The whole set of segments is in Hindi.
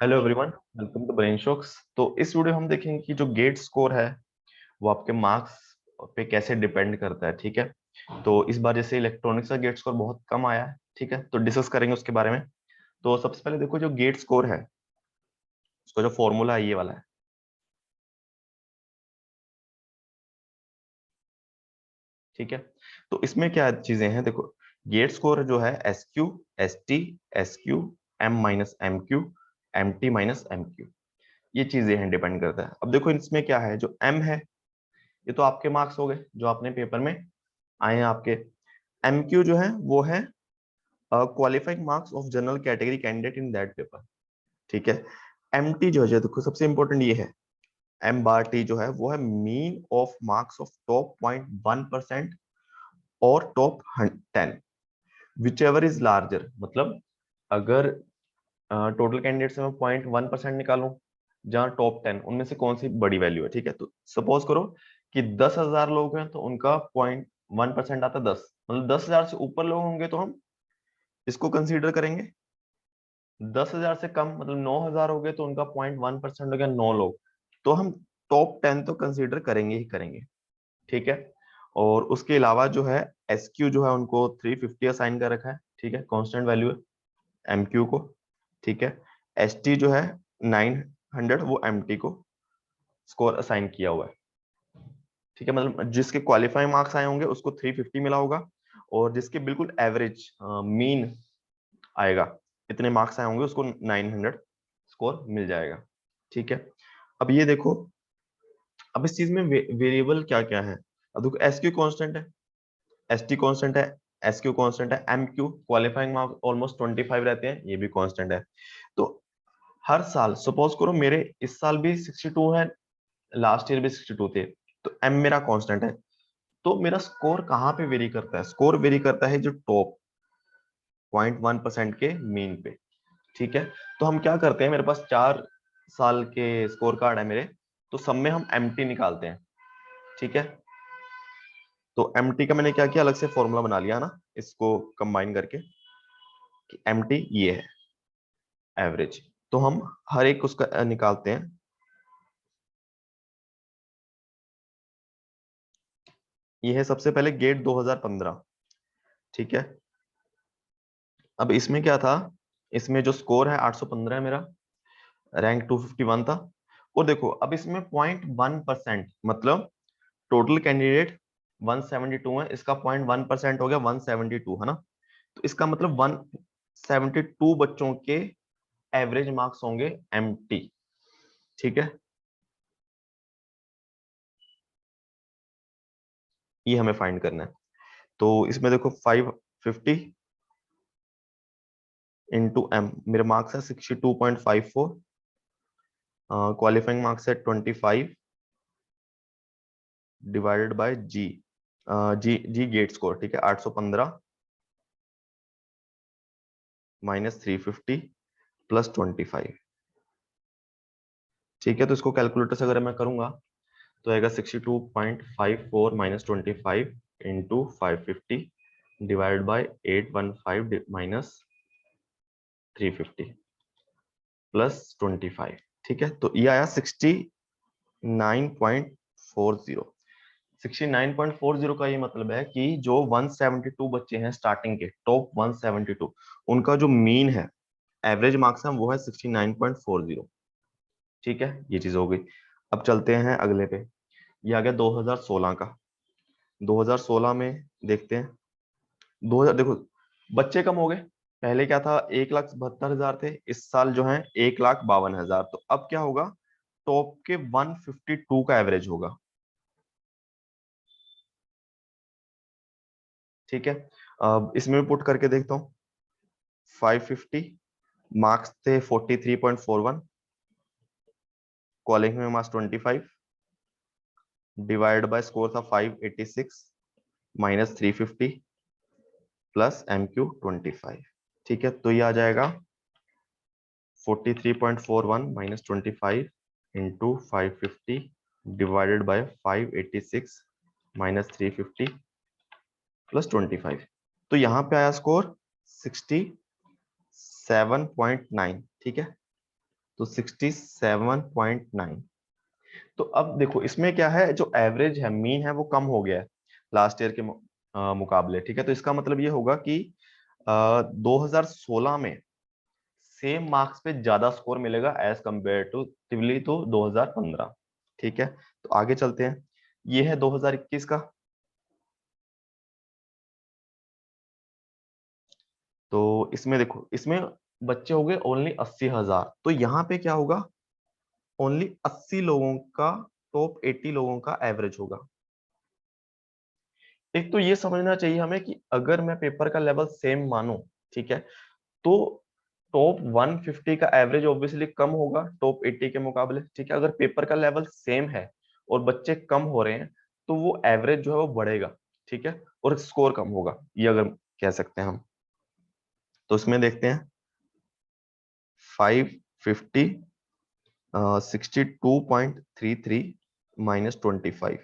Hello everyone, welcome to Brain Shocks. तो इस वीडियो हम देखेंगे कि जो गेट स्कोर है वो आपके मार्क्स पे कैसे डिपेंड करता है। ठीक है, तो इस बार जैसे इलेक्ट्रॉनिक्स का गेट स्कोर बहुत कम आया है, ठीक है, तो डिस्कस करेंगे उसके बारे में। तो सबसे पहले देखो, जो गेट स्कोर है उसका जो फॉर्मूला है ये वाला है। ठीक है, तो इसमें क्या चीजें हैं देखो। गेट स्कोर जो है S Q, S T, S Q, M minus M Q, M T minus M Q, ये चीजें हैं, डिपेंड करता है। अब देखो इसमें क्या है, जो एम है ये तो आपके मार्क्स हो गए जो आपने पेपर में आए हैं आपके। एमक्यू जो है वो है qualifying marks of general category candidate in that paper. ठीक है, एमटी जो है, देखो सबसे इंपॉर्टेंट ये है, एम बार टी जो है वो है mean of marks of top 0.1% और top 10, which ever is larger. मतलब अगर टोटल कैंडिडेट से मैं 0.1% निकालूं, जहां टॉप 10 उनमें से कौन सी बड़ी वैल्यू है। ठीक है, तो सपोज करो कि 10,000 लोग हैं तो उनका 0.1% आता है 10, मतलब 10,000 से ऊपर लोग होंगे तो हम इसको कंसीडर करेंगे। 10,000 से कम मतलब 9,000 हो गए तो उनका 0.1% हो गया 9 लोग, तो हम टॉप 10 तो कंसीडर करेंगे ही करेंगे। ठीक है, और उसके अलावा जो है एस क्यू जो है उनको 350 असाइन कर रखा है। ठीक है, कांस्टेंट वैल्यू है एम क्यू को। ठीक है, एस टी जो है 900, वो एम टी को स्कोर असाइन किया हुआ है। ठीक है, मतलब जिसके क्वालिफाइंग मार्क्स आए होंगे उसको 350 मिला होगा, और जिसके बिल्कुल एवरेज मीन आएगा, इतने मार्क्स आए होंगे, उसको 900 स्कोर मिल जाएगा। ठीक है, अब ये देखो, अब इस चीज में वेरिएबल क्या क्या है। अब देखो एस क्यू कॉन्स्टेंट है, एस टी कॉन्स्टेंट है, एस क्यू कॉन्स्टेंट है, M Q qualifying marks almost 25 रहते हैं, ये भी कॉन्स्टेंट है। तो हर साल सपोज करो मेरे इस साल भी 62 है, लास्ट ईयर भी 62 थे, तो एम मेरा कांस्टेंट है। तो मेरा स्कोर कहाँ पे वेरी करता है, स्कोर वेरी करता है जो टॉप 0.1% के मीन पे। ठीक है, तो हम क्या करते हैं, मेरे पास 4 साल के स्कोर कार्ड है मेरे, तो सब में हम एमटी निकालते हैं। ठीक है, तो एमटी का मैंने क्या किया, अलग से फॉर्मूला बना लिया ना, इसको कंबाइन करके कि एमटी ये है एवरेज। तो हम हर एक उसका निकालते हैं। ये है सबसे पहले गेट 2015। ठीक है, अब इसमें क्या था, इसमें जो स्कोर है 815 है मेरा, रैंक 251 था। और देखो अब इसमें 0.1%, मतलब टोटल कैंडिडेट 172 है, इसका 0.1% हो गया 172, है ना। तो इसका मतलब 172 बच्चों के एवरेज मार्क्स होंगे एमटी। ठीक है, ये हमें फाइंड करना है। तो इसमें देखो 550 इंटू एम, मेरे मार्क्स है 62.54, क्वालिफाइंग मार्क्स है 25 divided by G, G G GATE score. ठीक है, 815 माइनस 350 प्लस 25। ठीक है, तो इसको कैलकुलेटर से अगर मैं करूंगा तो आएगा 62.54 minus 25 into 550 divide by 815 minus 350 plus 25। ठीक है, तो ये आया 69.40। 69.40 का ये मतलब है कि जो 172 बच्चे हैं स्टार्टिंग के, टॉप 172, उनका जो मीन है, एवरेज मार्क्स है, वो है 69.40। ठीक है, ये चीज हो गई। अब चलते हैं अगले पे, ये आ गया 2016 का। 2016 में देखते हैं, 2000 देखो बच्चे कम हो गए। पहले क्या था, 1,72,000 थे, इस साल जो है 1,52,000। तो अब क्या होगा, टॉप के 152 का एवरेज होगा। ठीक है, अब इसमें भी पुट करके देखता हूँ। 550 मार्क्स थे 43.41, कॉलिंग में मार्क्स 25 डिवाइड बाय स्कोर था 586 माइनस 350 प्लस एम क्यू 25। ठीक है, तो ये आ जाएगा 43.41 minus 25 into 550 divided by 586 minus 350 plus 25। तो यहाँ पे आया स्कोर 67.9। ठीक है, तो 67.9। तो अब देखो इसमें क्या है, जो एवरेज है, मीन है, वो कम हो गया है लास्ट ईयर के मुकाबले। ठीक है, तो इसका मतलब ये होगा कि 2016 में सेम मार्क्स पे ज्यादा स्कोर मिलेगा एज कंपेरेटिवली तो 2015। ठीक है, तो आगे चलते हैं। ये है 2021 का। तो इसमें देखो, इसमें बच्चे हो गए ओनली 80,000। तो यहाँ पे क्या होगा, ओनली 80 लोगों का, टॉप 80 लोगों का एवरेज होगा। एक तो ये समझना चाहिए हमें कि अगर मैं पेपर का लेवल सेम मानूं, ठीक है, तो टॉप 150 का एवरेज ऑब्वियसली कम होगा टॉप 80 के मुकाबले। ठीक है, अगर पेपर का लेवल सेम है और बच्चे कम हो रहे हैं, तो वो एवरेज जो है वो बढ़ेगा। ठीक है, और स्कोर कम होगा, ये अगर कह सकते हैं हम। तो इसमें देखते हैं 550 62.33 minus 25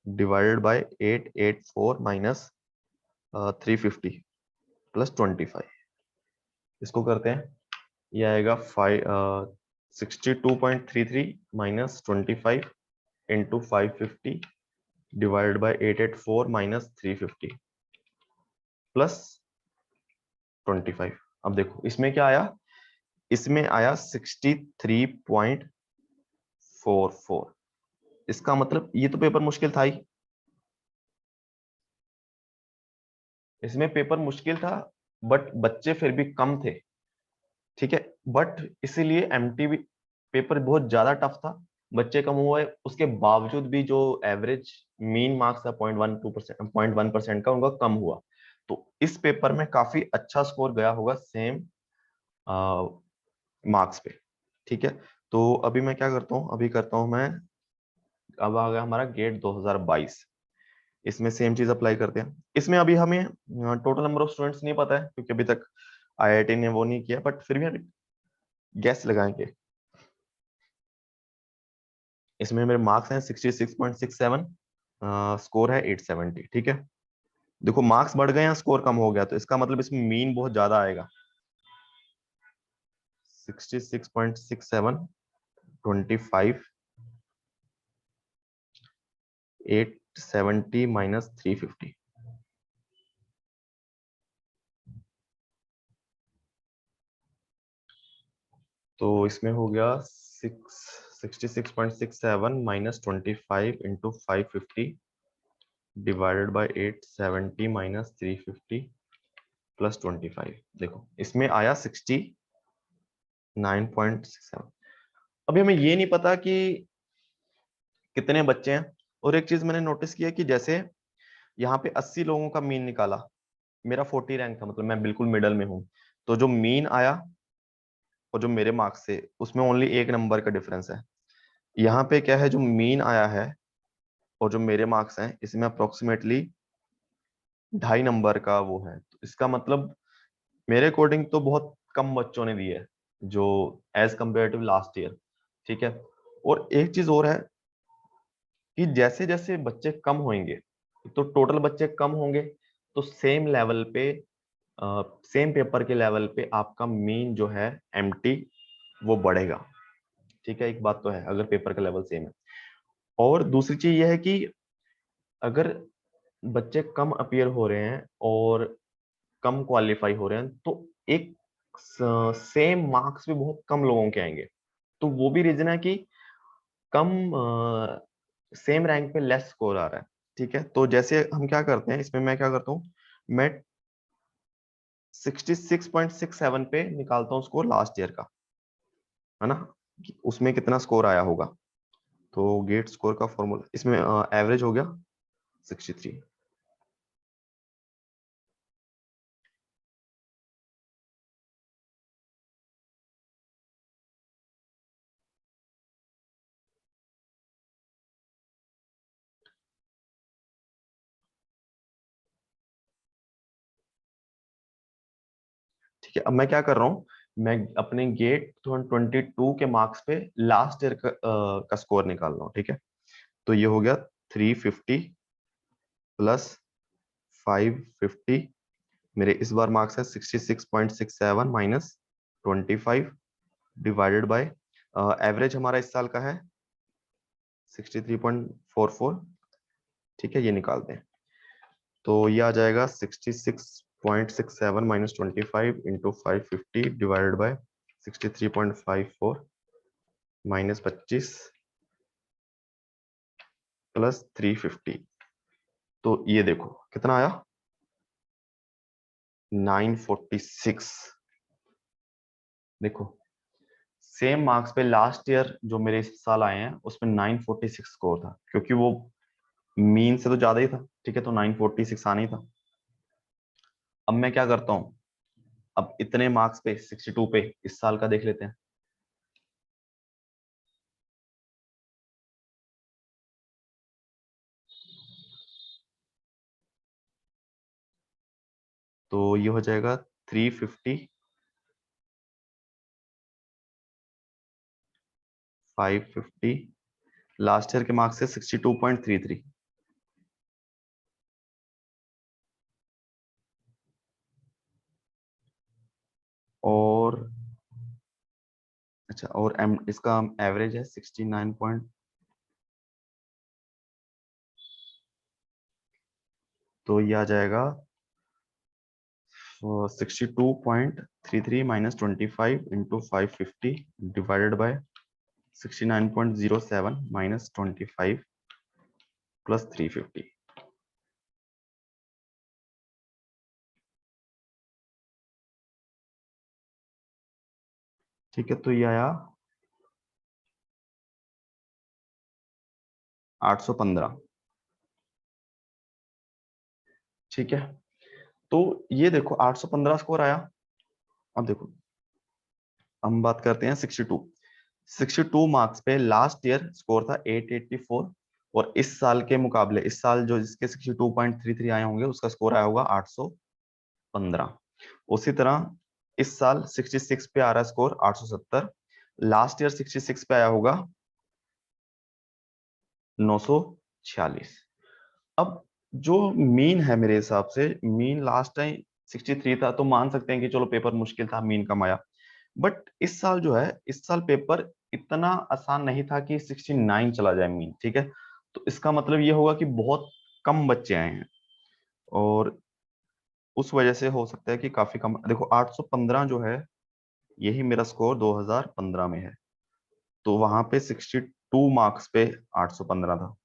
divided bye 884 minus 350 plus 25। इसको करते हैं, ये आएगा 62.33 minus 25 into 550 divided by 884 minus 350 plus 25। अब देखो इसमें क्या आया, इसमें आया 63.44। इसका मतलब ये तो पेपर मुश्किल था ही, इसमें पेपर मुश्किल था, बट बच्चे फिर भी कम थे। ठीक है, बट इसीलिए एमटी भी पेपर बहुत ज्यादा टफ था, बच्चे कम हुए, उसके बावजूद भी जो एवरेज मीन मार्क्स था 0.12%, 0.1% का, उनका कम हुआ। तो इस पेपर में काफी अच्छा स्कोर गया होगा सेम मार्क्स पे। ठीक है, तो अभी मैं क्या करता हूँ, अभी करता हूँ मैं, अब आ गया हमारा गेट 2022। इसमें सेम चीज अप्लाई करते हैं। इसमें अभी हमें टोटल नंबर ऑफ स्टूडेंट्स नहीं पता है, क्योंकि अभी तक आईआईटी ने वो नहीं किया, बट फिर भी हम गैस लगाएंगे। इसमें मेरे मार्क्स हैं 66.67, स्कोर है 870। ठीक है, देखो मार्क्स बढ़ गए हैं, स्कोर कम हो गया, तो इसका मतलब इसमें मीन बहुत ज्यादा आएगा। 66.67 25 870 माइनस 350। तो इसमें हो गया 66.67 minus 25 into 550 divided by 870 minus 350 plus 25। देखो इसमें आया 69.67। अभी हमें ये नहीं पता कि कितने बच्चे हैं। और एक चीज मैंने नोटिस किया कि जैसे यहाँ पे 80 लोगों का मीन निकाला, मेरा 40 रैंक था, मतलब मैं बिल्कुल मिडल में हूँ। तो जो मीन आया और जो मेरे मार्क्स से, उसमें ओनली एक नंबर का डिफरेंस है। यहाँ पे क्या है, जो मीन आया है और जो मेरे मार्क्स हैं, इसमें अप्रोक्सीमेटली 2.5 नंबर का वो है। तो इसका मतलब मेरे अकॉर्डिंग तो बहुत कम बच्चों ने दिए है, जो एज कम्पेरेटिव लास्ट ईयर। ठीक है, और एक चीज और है कि जैसे जैसे बच्चे कम होंगे, तो टोटल बच्चे कम होंगे, तो सेम लेवल पे, सेम पेपर के लेवल पे आपका मीन जो है एमटी, वो बढ़ेगा। ठीक है, एक बात तो है, अगर पेपर का लेवल सेम है। और दूसरी चीज ये है कि अगर बच्चे कम अपीयर हो रहे हैं और कम क्वालिफाई हो रहे हैं, तो एक सेम मार्क्स भी बहुत कम लोगों के आएंगे। तो वो भी रीजन है कि कम सेम रैंक पे लेस स्कोर आ रहा है। ठीक है, तो जैसे हम क्या करते हैं, इसमें मैं क्या करता हूँ, मैं 66.67 पे निकालता हूँ स्कोर लास्ट ईयर का, है ना, कि उसमें कितना स्कोर आया होगा। तो गेट स्कोर का फॉर्मूला, इसमें एवरेज हो गया 63। ठीक है, अब मैं क्या कर रहा हूँ, मैं अपने गेट 22 के मार्क्स पे लास्ट ईयर का स्कोर निकाल रहा हूँ। ठीक है, तो ये हो गया 350 प्लस 550। मेरे इस बार मार्क्स है 66.67 माइनस 25 डिवाइडेड बाय एवरेज हमारा इस साल का है 63.44, ठीक है, ये निकालते हैं। तो ये आ जाएगा 66.67 minus 25 into 550 divided by 63.54 minus 25 plus 350। तो ये देखो कितना आया, 946। देखो सेम मार्क्स पे लास्ट ईयर जो मेरे इस साल आए हैं उसमें 946 स्कोर था, क्योंकि वो मीन से तो ज्यादा ही था, ठीक है, तो 946 आना ही था। अब मैं क्या करता हूं, अब इतने मार्क्स पे 62 पे इस साल का देख लेते हैं। तो ये हो जाएगा 350, 550, लास्ट ईयर के मार्क्स से 62.33। और अच्छा, और इसका एवरेज है 69 पॉइंट, तो ये आ जाएगा 62.33 minus 25 into 550 divided by 69.07 minus 25 plus 350। ठीक है, तो ये आया 815। ठीक है, तो ये देखो 815 स्कोर आया। अब देखो हम बात करते हैं 62 मार्क्स पे लास्ट ईयर स्कोर था 884, और इस साल के मुकाबले इस साल जो जिसके 62.33 आए होंगे उसका स्कोर आया होगा 815। उसी तरह इस साल 66 पे आ रहा है स्कोर 870, लास्ट ईयर 66 पे आया होगा 946। अब जो मीन है मेरे हिसाब से, मीन लास्ट टाइम 63 था, तो मान सकते हैं कि चलो पेपर मुश्किल था, मीन कम आया। बट इस साल जो है, इस साल पेपर इतना आसान नहीं था कि 69 चला जाए मीन, ठीक है। तो इसका मतलब ये होगा कि बहुत कम बच्चे आए हैं, और उस वजह से हो सकता है कि काफी कम। देखो 815 जो है, यही मेरा स्कोर 2015 में है, तो वहां पे 62 मार्क्स पे 815 था,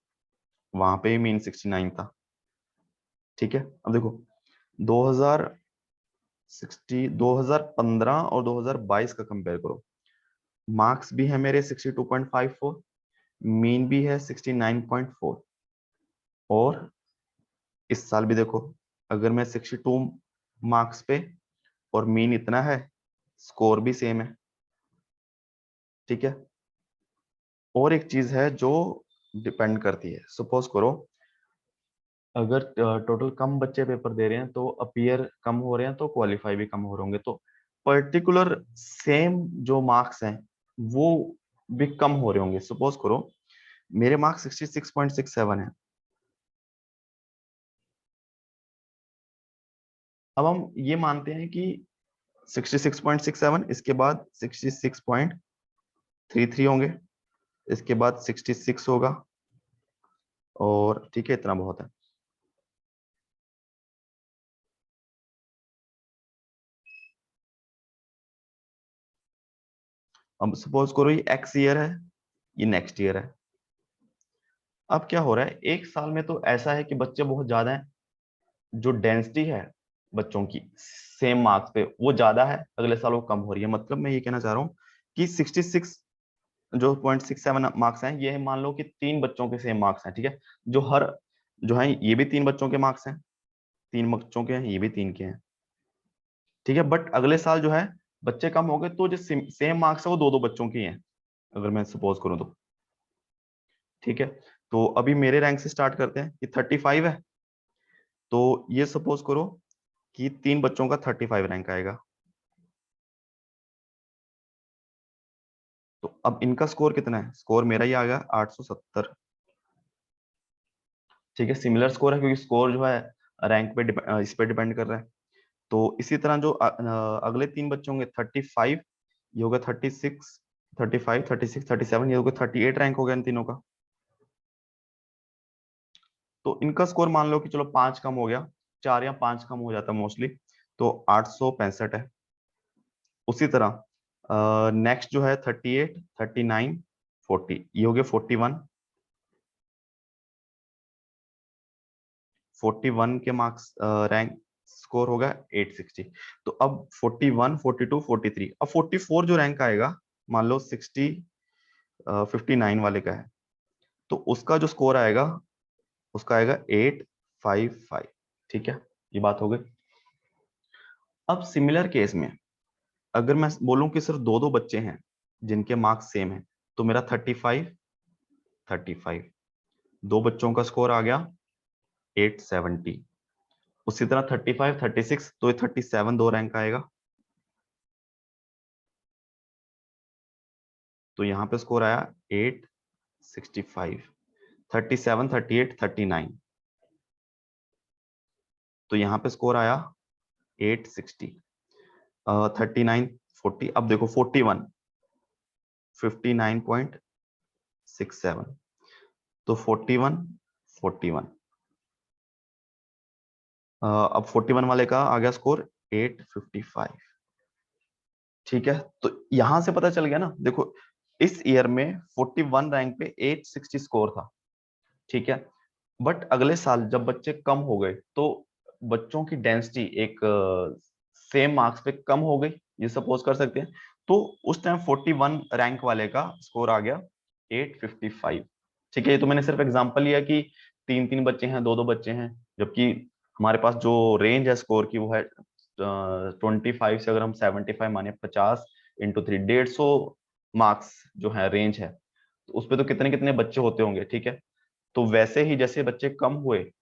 वहां पे ही मीन 69 था। ठीक है, अब देखो 2015 और 2022 का कंपेयर करो। मार्क्स भी है मेरे 62.54, मीन भी है 69.4, और इस साल भी देखो, अगर मैं 62 मार्क्स पे और मीन इतना है, स्कोर भी सेम है। ठीक है, और एक चीज है जो डिपेंड करती है, सपोज करो अगर टोटल कम बच्चे पेपर दे रहे हैं तो अपीयर कम हो रहे हैं, तो क्वालिफाई भी कम हो रहे होंगे, तो पर्टिकुलर सेम जो मार्क्स हैं वो भी कम हो रहे होंगे। सपोज करो मेरे मार्क्स 66.67 है, अब हम ये मानते हैं कि 66.67, इसके बाद 66.33 होंगे, इसके बाद 66 होगा, और ठीक है, इतना बहुत है। अब सपोज करो ये एक्स ईयर है, ये नेक्स्ट ईयर है। अब क्या हो रहा है, एक साल में तो ऐसा है कि बच्चे बहुत ज्यादा हैं, जो डेंसिटी है बच्चों की सेम मार्क्स पे वो ज्यादा है, अगले साल वो कम हो रही है। मतलब मैं ये कहना चाह रहा हूँ कि 66 जो 0.67 मार्क्स हैं, ये मान लो कि 3 बच्चों के सेम मार्क्स हैं, ठीक है, जो हर जो है ये भी 3 बच्चों के मार्क्स हैं, 3 बच्चों के हैं, ये भी 3 के हैं, ठीक है। बट अगले साल जो है बच्चे कम हो गए, तो जो सेम मार्क्स है वो 2 बच्चों के ही हैं, अगर मैं सपोज करूं तो। ठीक है, तो अभी मेरे रैंक से स्टार्ट करते हैं कि 35 है, तो ये सपोज करो कि 3 बच्चों का 35 रैंक आएगा, तो अब इनका स्कोर कितना है, स्कोर मेरा ही आ गया 870। ठीक है, सिमिलर स्कोर है, क्योंकि स्कोर जो है रैंक पे इस पे डिपेंड कर रहा है। तो इसी तरह जो अगले 3 बच्चे होंगे 35, ये हो गया 36, 35, 36, 37, ये हो गया 38 रैंक हो गया इन तीनों का। तो इनका स्कोर मान लो कि चलो 5 कम हो गया, 4 या 5 कम हो जाता मोस्टली, तो 865 है। उसी तरह नेक्स्ट जो है 38, 39, 40, ये हो गया 41, 41 के मार्क्स रैंक स्कोर होगा 860। तो अब 41, 42, 43, अब 44 जो रैंक आएगा, मान लो 60, 59 वाले का है, तो उसका जो स्कोर आएगा, उसका आएगा 855। ठीक है, ये बात हो गई। अब सिमिलर केस में अगर मैं बोलूं कि सिर्फ दो दो बच्चे हैं जिनके मार्क्स सेम है, तो मेरा 35, 35, दो बच्चों का स्कोर आ गया 870। उसी तरह 35, 36, तो 37 दो रैंक आएगा, तो यहां पे स्कोर आया 865। 37, 38, 39, तो यहां पे स्कोर आया 860। 39, 40, अब देखो 41, 59.67, तो 41, 41, अब 41 वाले का आ गया स्कोर 855। ठीक है, तो यहां से पता चल गया ना, देखो इस ईयर में 41 रैंक पे 860 स्कोर था। ठीक है, बट अगले साल जब बच्चे कम हो गए, तो बच्चों की डेंसिटी एक सेम मार्क्स पे कम हो गई, ये सपोज कर सकते हैं। तो उस टाइम 41 रैंक वाले का स्कोर आ गया 855। ठीक है, ये तो मैंने सिर्फ एग्जांपल लिया कि तीन तीन बच्चे हैं, दो दो बच्चे हैं, जबकि हमारे पास जो रेंज है स्कोर की वो है 25 से, अगर हम 75 माने, 50 इंटू 3, 150 मार्क्स जो है रेंज है, तो उस पर तो कितने कितने बच्चे होते होंगे। ठीक है, तो वैसे ही जैसे बच्चे कम हुए,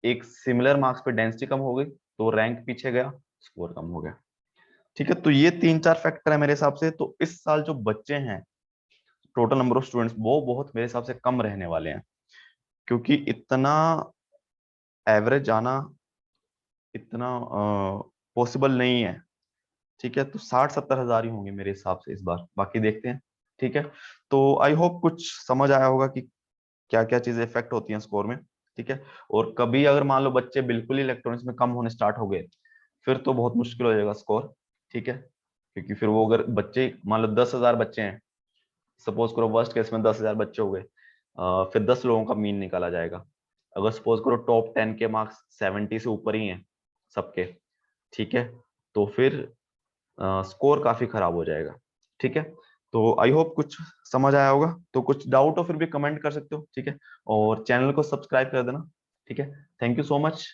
एक सिमिलर मार्क्स पे डेंसिटी कम हो गई, तो रैंक पीछे गया, स्कोर कम हो गया। ठीक है, तो ये तीन चार फैक्टर है मेरे हिसाब से। तो इस साल जो बच्चे हैं, टोटल नंबर ऑफ स्टूडेंट्स, वो बहुत मेरे हिसाब से कम रहने वाले हैं, क्योंकि इतना एवरेज आना इतना पॉसिबल नहीं है। ठीक है, तो 60-70 हजार ही होंगे मेरे हिसाब से इस बार, बाकी देखते हैं। ठीक है, तो आई होप कुछ समझ आया होगा कि क्या क्या चीजें इफेक्ट होती हैं स्कोर में। ठीक है, और कभी अगर मान लो बच्चे बिल्कुल ही इलेक्ट्रॉनिक्स में कम होने स्टार्ट हो गए, फिर तो बहुत मुश्किल हो जाएगा स्कोर। ठीक है, क्योंकि फिर वो अगर बच्चे मान लो 10,000 बच्चे हैं, सपोज करो वर्स्ट केस में 10,000 बच्चे हो गए, फिर 10 लोगों का मीन निकाला जाएगा। अगर सपोज करो टॉप 10 के मार्क्स 70 से ऊपर ही हैं सबके, ठीक है, तो फिर स्कोर काफी खराब हो जाएगा। ठीक है, तो आई होप कुछ समझ आया होगा। तो कुछ डाउट हो फिर भी कमेंट कर सकते हो। ठीक है, और चैनल को सब्सक्राइब कर देना। ठीक है, थैंक यू सो मच।